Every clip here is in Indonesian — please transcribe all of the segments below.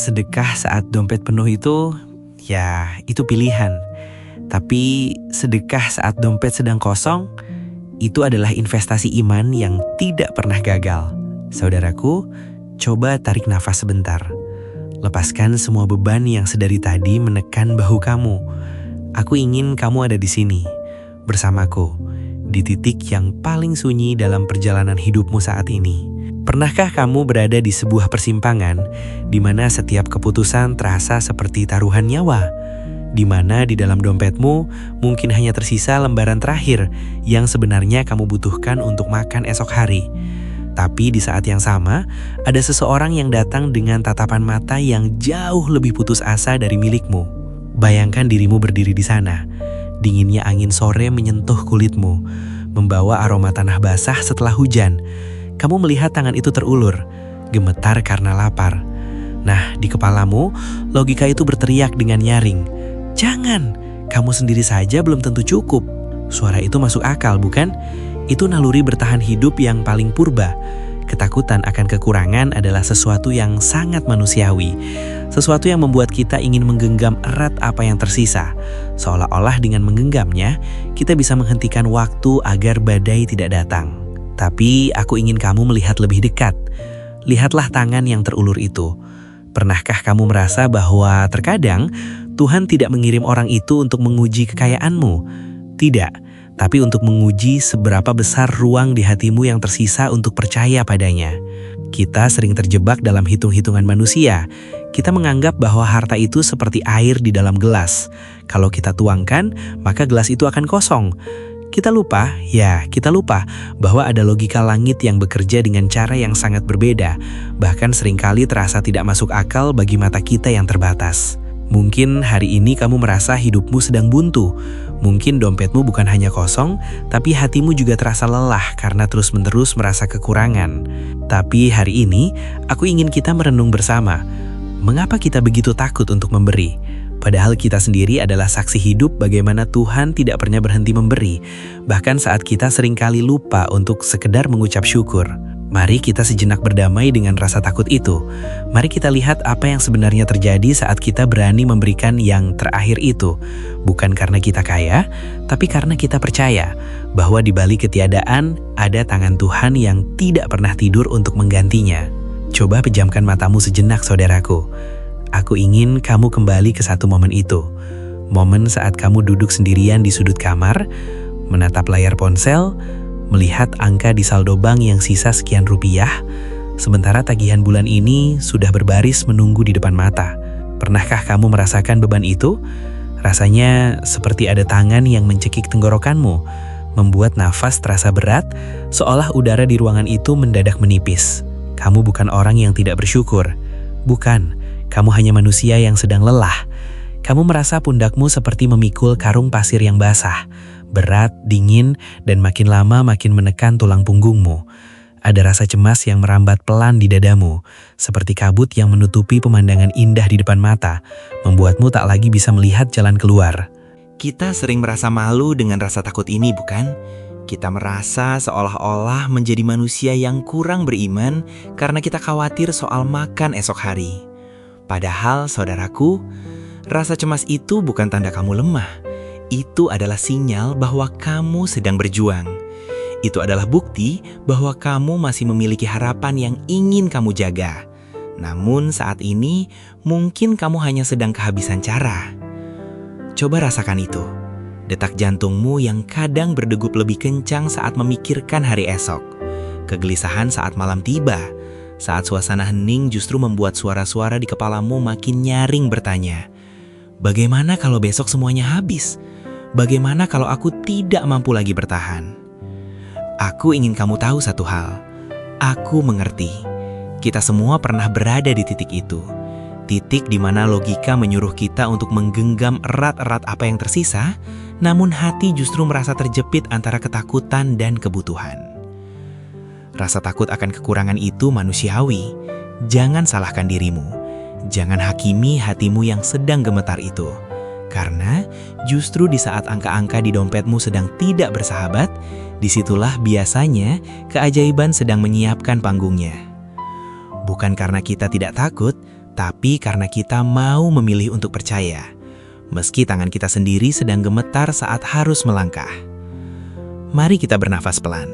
sedekah saat dompet penuh itu, ya itu pilihan. Tapi sedekah saat dompet sedang kosong, itu adalah investasi iman yang tidak pernah gagal. Saudaraku, coba tarik nafas sebentar. Lepaskan semua beban yang sedari tadi menekan bahu kamu. Aku ingin kamu ada di sini, bersamaku, di titik yang paling sunyi dalam perjalanan hidupmu saat ini. Pernahkah kamu berada di sebuah persimpangan di mana setiap keputusan terasa seperti taruhan nyawa? Di mana di dalam dompetmu mungkin hanya tersisa lembaran terakhir yang sebenarnya kamu butuhkan untuk makan esok hari. Tapi di saat yang sama, ada seseorang yang datang dengan tatapan mata yang jauh lebih putus asa dari milikmu. Bayangkan dirimu berdiri di sana. Dinginnya angin sore menyentuh kulitmu, membawa aroma tanah basah setelah hujan. Kamu melihat tangan itu terulur, gemetar karena lapar. Nah, di kepalamu, logika itu berteriak dengan nyaring. Jangan, kamu sendiri saja belum tentu cukup. Suara itu masuk akal, bukan? Itu naluri bertahan hidup yang paling purba. Ketakutan akan kekurangan adalah sesuatu yang sangat manusiawi. Sesuatu yang membuat kita ingin menggenggam erat apa yang tersisa. Seolah-olah dengan menggenggamnya, kita bisa menghentikan waktu agar badai tidak datang. Tapi aku ingin kamu melihat lebih dekat. Lihatlah tangan yang terulur itu. Pernahkah kamu merasa bahwa terkadang Tuhan tidak mengirim orang itu untuk menguji kekayaanmu? Tidak, tapi untuk menguji seberapa besar ruang di hatimu yang tersisa untuk percaya padanya. Kita sering terjebak dalam hitung-hitungan manusia. Kita menganggap bahwa harta itu seperti air di dalam gelas. Kalau kita tuangkan, maka gelas itu akan kosong. Kita lupa bahwa ada logika langit yang bekerja dengan cara yang sangat berbeda. Bahkan seringkali terasa tidak masuk akal bagi mata kita yang terbatas. Mungkin hari ini kamu merasa hidupmu sedang buntu. Mungkin dompetmu bukan hanya kosong, tapi hatimu juga terasa lelah karena terus-menerus merasa kekurangan. Tapi hari ini, aku ingin kita merenung bersama. Mengapa kita begitu takut untuk memberi? Padahal kita sendiri adalah saksi hidup bagaimana Tuhan tidak pernah berhenti memberi. Bahkan saat kita seringkali lupa untuk sekedar mengucap syukur. Mari kita sejenak berdamai dengan rasa takut itu. Mari kita lihat apa yang sebenarnya terjadi saat kita berani memberikan yang terakhir itu. Bukan karena kita kaya, tapi karena kita percaya bahwa di balik ketiadaan ada tangan Tuhan yang tidak pernah tidur untuk menggantinya. Coba pejamkan matamu sejenak, saudaraku. Aku ingin kamu kembali ke satu momen itu. Momen saat kamu duduk sendirian di sudut kamar, menatap layar ponsel, melihat angka di saldo bank yang sisa sekian rupiah, sementara tagihan bulan ini sudah berbaris menunggu di depan mata. Pernahkah kamu merasakan beban itu? Rasanya seperti ada tangan yang mencekik tenggorokanmu, membuat nafas terasa berat, seolah udara di ruangan itu mendadak menipis. Kamu bukan orang yang tidak bersyukur. Bukan, kamu hanya manusia yang sedang lelah. Kamu merasa pundakmu seperti memikul karung pasir yang basah, berat, dingin, dan makin lama makin menekan tulang punggungmu. Ada rasa cemas yang merambat pelan di dadamu, seperti kabut yang menutupi pemandangan indah di depan mata, membuatmu tak lagi bisa melihat jalan keluar. Kita sering merasa malu dengan rasa takut ini, bukan? Kita merasa seolah-olah menjadi manusia yang kurang beriman karena kita khawatir soal makan esok hari. Padahal, saudaraku, rasa cemas itu bukan tanda kamu lemah. Itu adalah sinyal bahwa kamu sedang berjuang. Itu adalah bukti bahwa kamu masih memiliki harapan yang ingin kamu jaga. Namun saat ini, mungkin kamu hanya sedang kehabisan cara. Coba rasakan itu. Detak jantungmu yang kadang berdegup lebih kencang saat memikirkan hari esok. Kegelisahan saat malam tiba. Saat suasana hening justru membuat suara-suara di kepalamu makin nyaring bertanya, bagaimana kalau besok semuanya habis? Bagaimana kalau aku tidak mampu lagi bertahan? Aku ingin kamu tahu satu hal. Aku mengerti. Kita semua pernah berada di titik itu. Titik di mana logika menyuruh kita untuk menggenggam erat-erat apa yang tersisa, namun hati justru merasa terjepit antara ketakutan dan kebutuhan. Rasa takut akan kekurangan itu manusiawi. Jangan salahkan dirimu. Jangan hakimi hatimu yang sedang gemetar itu. Karena justru di saat angka-angka di dompetmu sedang tidak bersahabat, disitulah biasanya keajaiban sedang menyiapkan panggungnya. Bukan karena kita tidak takut, tapi karena kita mau memilih untuk percaya, meski tangan kita sendiri sedang gemetar saat harus melangkah. Mari kita bernafas pelan.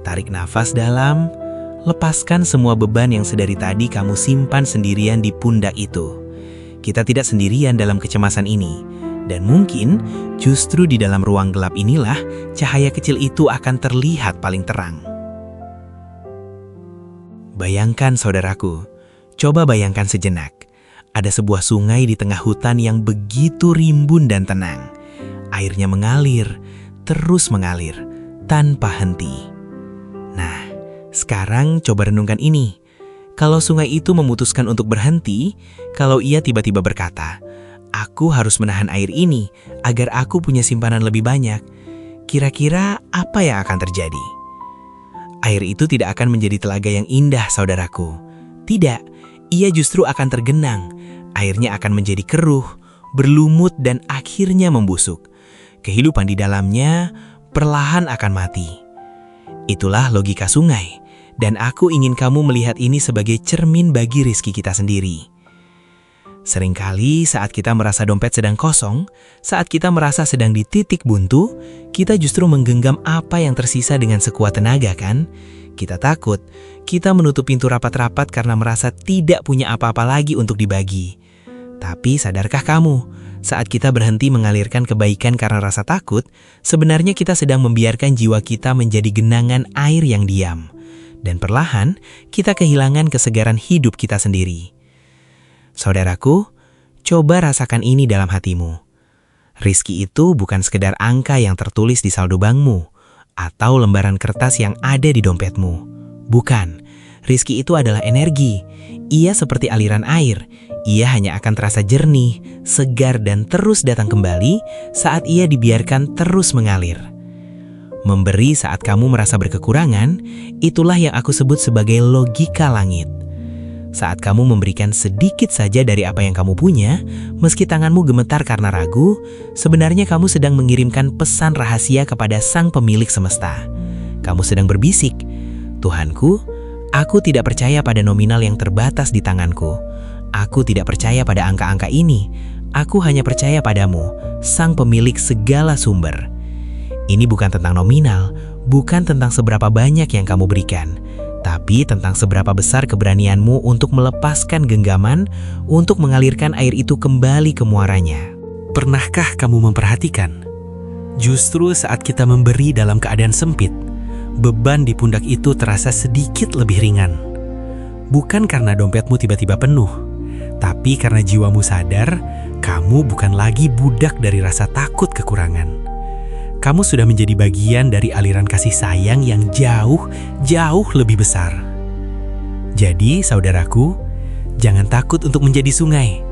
Tarik nafas dalam, lepaskan semua beban yang sedari tadi kamu simpan sendirian di pundak itu. Kita tidak sendirian dalam kecemasan ini, dan mungkin justru di dalam ruang gelap inilah cahaya kecil itu akan terlihat paling terang. Bayangkan saudaraku, coba bayangkan sejenak. Ada sebuah sungai di tengah hutan yang begitu rimbun dan tenang. Airnya mengalir, terus mengalir, tanpa henti. Nah, sekarang coba renungkan ini. Kalau sungai itu memutuskan untuk berhenti, kalau ia tiba-tiba berkata, "Aku harus menahan air ini agar aku punya simpanan lebih banyak," kira-kira apa yang akan terjadi? Air itu tidak akan menjadi telaga yang indah, saudaraku. Tidak, ia justru akan tergenang. Airnya akan menjadi keruh, berlumut, dan akhirnya membusuk. Kehidupan di dalamnya perlahan akan mati. Itulah logika sungai, dan aku ingin kamu melihat ini sebagai cermin bagi rezeki kita sendiri. Seringkali saat kita merasa dompet sedang kosong, saat kita merasa sedang di titik buntu, kita justru menggenggam apa yang tersisa dengan sekuat tenaga, kan? Kita takut, kita menutup pintu rapat-rapat karena merasa tidak punya apa-apa lagi untuk dibagi. Tapi sadarkah kamu, saat kita berhenti mengalirkan kebaikan karena rasa takut, sebenarnya kita sedang membiarkan jiwa kita menjadi genangan air yang diam. Dan perlahan, kita kehilangan kesegaran hidup kita sendiri. Saudaraku, coba rasakan ini dalam hatimu. Rizki itu bukan sekedar angka yang tertulis di saldo bankmu, atau lembaran kertas yang ada di dompetmu. Bukan, rizki itu adalah energi. Ia seperti aliran air. Ia hanya akan terasa jernih, segar, dan terus datang kembali saat ia dibiarkan terus mengalir. Memberi saat kamu merasa berkekurangan, itulah yang aku sebut sebagai logika langit. Saat kamu memberikan sedikit saja dari apa yang kamu punya, meski tanganmu gemetar karena ragu, sebenarnya kamu sedang mengirimkan pesan rahasia kepada Sang Pemilik Semesta. Kamu sedang berbisik, "Tuhanku, aku tidak percaya pada nominal yang terbatas di tanganku. Aku tidak percaya pada angka-angka ini. Aku hanya percaya padamu, Sang Pemilik segala sumber." Ini bukan tentang nominal, bukan tentang seberapa banyak yang kamu berikan, tapi tentang seberapa besar keberanianmu untuk melepaskan genggaman, untuk mengalirkan air itu kembali ke muaranya. Pernahkah kamu memperhatikan? Justru saat kita memberi dalam keadaan sempit, beban di pundak itu terasa sedikit lebih ringan. Bukan karena dompetmu tiba-tiba penuh, tapi karena jiwamu sadar, kamu bukan lagi budak dari rasa takut kekurangan. Kamu sudah menjadi bagian dari aliran kasih sayang yang jauh, jauh lebih besar. Jadi, saudaraku, jangan takut untuk menjadi sungai.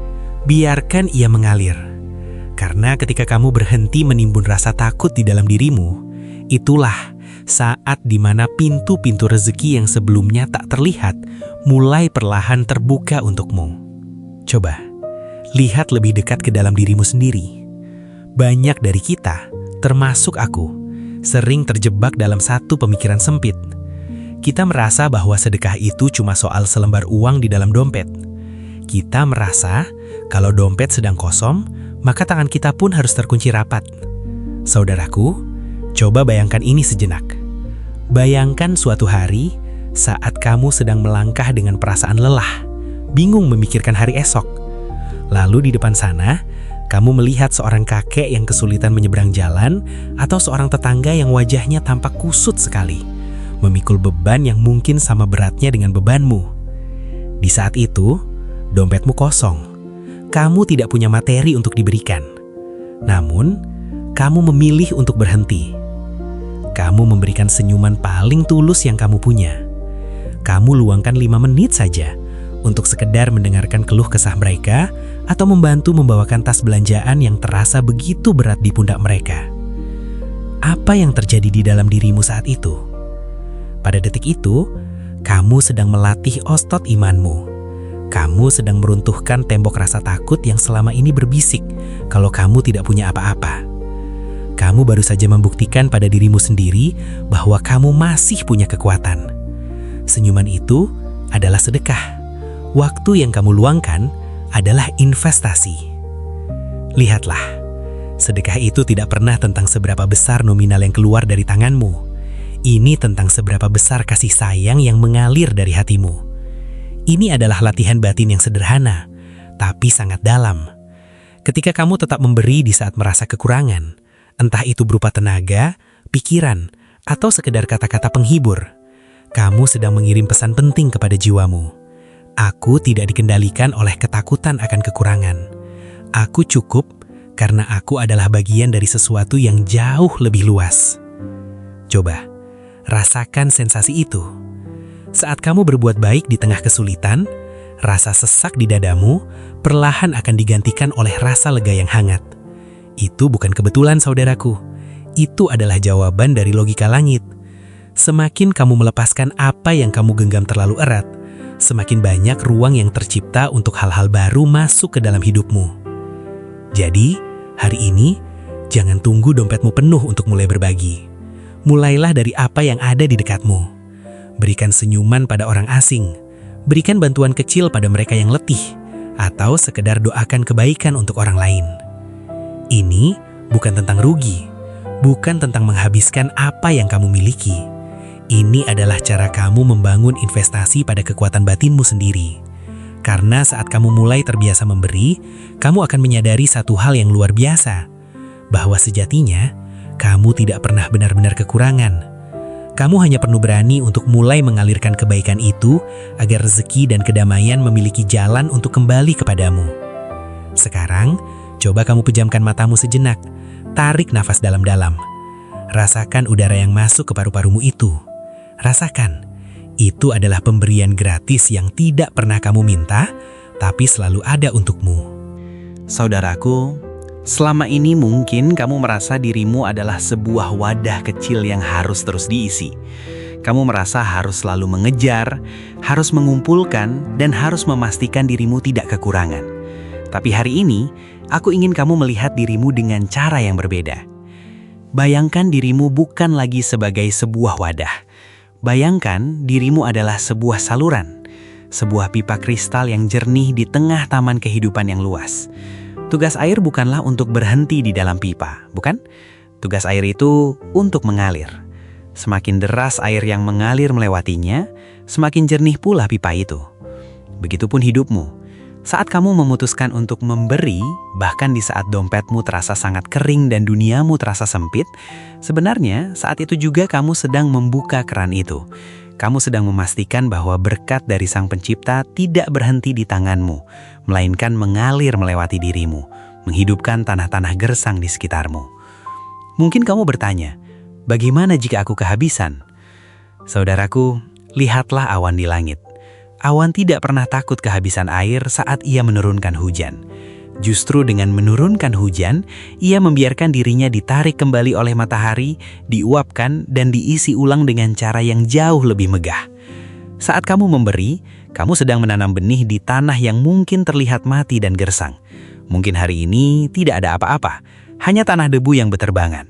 Biarkan ia mengalir. Karena ketika kamu berhenti menimbun rasa takut di dalam dirimu, itulah saat di mana pintu-pintu rezeki yang sebelumnya tak terlihat mulai perlahan terbuka untukmu. Coba, lihat lebih dekat ke dalam dirimu sendiri. Banyak dari kita, termasuk aku, sering terjebak dalam satu pemikiran sempit. Kita merasa bahwa sedekah itu cuma soal selembar uang di dalam dompet. Kita merasa kalau dompet sedang kosong, maka tangan kita pun harus terkunci rapat. Saudaraku, coba bayangkan ini sejenak. Bayangkan suatu hari saat kamu sedang melangkah dengan perasaan lelah, bingung memikirkan hari esok. Lalu di depan sana, kamu melihat seorang kakek yang kesulitan menyeberang jalan atau seorang tetangga yang wajahnya tampak kusut sekali, memikul beban yang mungkin sama beratnya dengan bebanmu. Di saat itu, dompetmu kosong. Kamu tidak punya materi untuk diberikan. Namun, kamu memilih untuk berhenti. Kamu memberikan senyuman paling tulus yang kamu punya. Kamu luangkan 5 menit saja untuk sekedar mendengarkan keluh kesah mereka atau membantu membawakan tas belanjaan yang terasa begitu berat di pundak mereka. Apa yang terjadi di dalam dirimu saat itu? Pada detik itu, kamu sedang melatih otot imanmu. Kamu sedang meruntuhkan tembok rasa takut yang selama ini berbisik kalau kamu tidak punya apa-apa. Kamu baru saja membuktikan pada dirimu sendiri bahwa kamu masih punya kekuatan. Senyuman itu adalah sedekah. Waktu yang kamu luangkan adalah investasi. Lihatlah, sedekah itu tidak pernah tentang seberapa besar nominal yang keluar dari tanganmu. Ini tentang seberapa besar kasih sayang yang mengalir dari hatimu. Ini adalah latihan batin yang sederhana, tapi sangat dalam. Ketika kamu tetap memberi di saat merasa kekurangan, entah itu berupa tenaga, pikiran, atau sekedar kata-kata penghibur, kamu sedang mengirim pesan penting kepada jiwamu. Aku tidak dikendalikan oleh ketakutan akan kekurangan. Aku cukup karena aku adalah bagian dari sesuatu yang jauh lebih luas. Coba, rasakan sensasi itu. Saat kamu berbuat baik di tengah kesulitan, rasa sesak di dadamu perlahan akan digantikan oleh rasa lega yang hangat. Itu bukan kebetulan, saudaraku. Itu adalah jawaban dari logika langit. Semakin kamu melepaskan apa yang kamu genggam terlalu erat, semakin banyak ruang yang tercipta untuk hal-hal baru masuk ke dalam hidupmu. Jadi, hari ini, jangan tunggu dompetmu penuh untuk mulai berbagi. Mulailah dari apa yang ada di dekatmu. Berikan senyuman pada orang asing, berikan bantuan kecil pada mereka yang letih, atau sekedar doakan kebaikan untuk orang lain. Ini bukan tentang rugi, bukan tentang menghabiskan apa yang kamu miliki. Ini adalah cara kamu membangun investasi pada kekuatan batinmu sendiri. Karena saat kamu mulai terbiasa memberi, kamu akan menyadari satu hal yang luar biasa, bahwa sejatinya kamu tidak pernah benar-benar kekurangan. Kamu hanya perlu berani untuk mulai mengalirkan kebaikan itu agar rezeki dan kedamaian memiliki jalan untuk kembali kepadamu. Sekarang, coba kamu pejamkan matamu sejenak, tarik nafas dalam-dalam. Rasakan udara yang masuk ke paru-parumu itu. Rasakan, itu adalah pemberian gratis yang tidak pernah kamu minta, tapi selalu ada untukmu. Saudaraku, selama ini mungkin kamu merasa dirimu adalah sebuah wadah kecil yang harus terus diisi. Kamu merasa harus selalu mengejar, harus mengumpulkan, dan harus memastikan dirimu tidak kekurangan. Tapi hari ini, aku ingin kamu melihat dirimu dengan cara yang berbeda. Bayangkan dirimu bukan lagi sebagai sebuah wadah. Bayangkan dirimu adalah sebuah saluran, sebuah pipa kristal yang jernih di tengah taman kehidupan yang luas. Tugas air bukanlah untuk berhenti di dalam pipa, bukan? Tugas air itu untuk mengalir. Semakin deras air yang mengalir melewatinya, semakin jernih pula pipa itu. Begitupun hidupmu. Saat kamu memutuskan untuk memberi, bahkan di saat dompetmu terasa sangat kering dan duniamu terasa sempit, sebenarnya saat itu juga kamu sedang membuka keran itu. Kamu sedang memastikan bahwa berkat dari Sang Pencipta tidak berhenti di tanganmu, melainkan mengalir melewati dirimu, menghidupkan tanah-tanah gersang di sekitarmu. Mungkin kamu bertanya, bagaimana jika aku kehabisan? Saudaraku, lihatlah awan di langit. Awan tidak pernah takut kehabisan air saat ia menurunkan hujan. Justru dengan menurunkan hujan, ia membiarkan dirinya ditarik kembali oleh matahari, diuapkan, dan diisi ulang dengan cara yang jauh lebih megah. Saat kamu memberi, kamu sedang menanam benih di tanah yang mungkin terlihat mati dan gersang. Mungkin hari ini tidak ada apa-apa, hanya tanah debu yang beterbangan.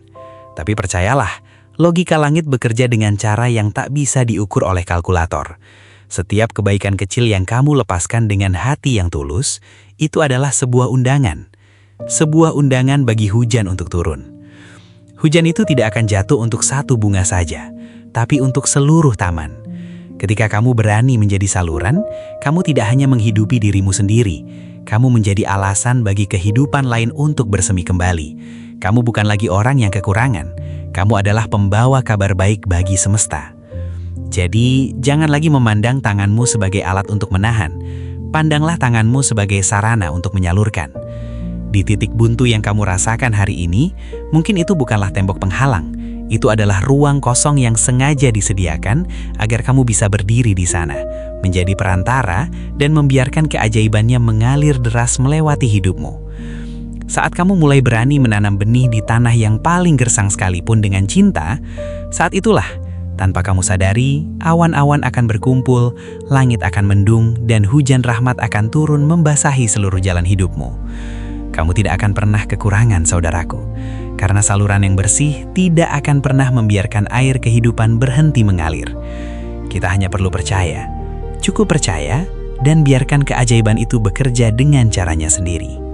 Tapi percayalah, logika langit bekerja dengan cara yang tak bisa diukur oleh kalkulator. Setiap kebaikan kecil yang kamu lepaskan dengan hati yang tulus, itu adalah sebuah undangan. Sebuah undangan bagi hujan untuk turun. Hujan itu tidak akan jatuh untuk satu bunga saja, tapi untuk seluruh taman. Ketika kamu berani menjadi saluran, kamu tidak hanya menghidupi dirimu sendiri, kamu menjadi alasan bagi kehidupan lain untuk bersemi kembali. Kamu bukan lagi orang yang kekurangan, kamu adalah pembawa kabar baik bagi semesta. Jadi, jangan lagi memandang tanganmu sebagai alat untuk menahan. Pandanglah tanganmu sebagai sarana untuk menyalurkan. Di titik buntu yang kamu rasakan hari ini, mungkin itu bukanlah tembok penghalang. Itu adalah ruang kosong yang sengaja disediakan agar kamu bisa berdiri di sana, menjadi perantara dan membiarkan keajaibannya mengalir deras melewati hidupmu. Saat kamu mulai berani menanam benih di tanah yang paling gersang sekalipun dengan cinta, saat itulah tanpa kamu sadari, awan-awan akan berkumpul, langit akan mendung, dan hujan rahmat akan turun membasahi seluruh jalan hidupmu. Kamu tidak akan pernah kekurangan, saudaraku. Karena saluran yang bersih tidak akan pernah membiarkan air kehidupan berhenti mengalir. Kita hanya perlu percaya. Cukup percaya, dan biarkan keajaiban itu bekerja dengan caranya sendiri.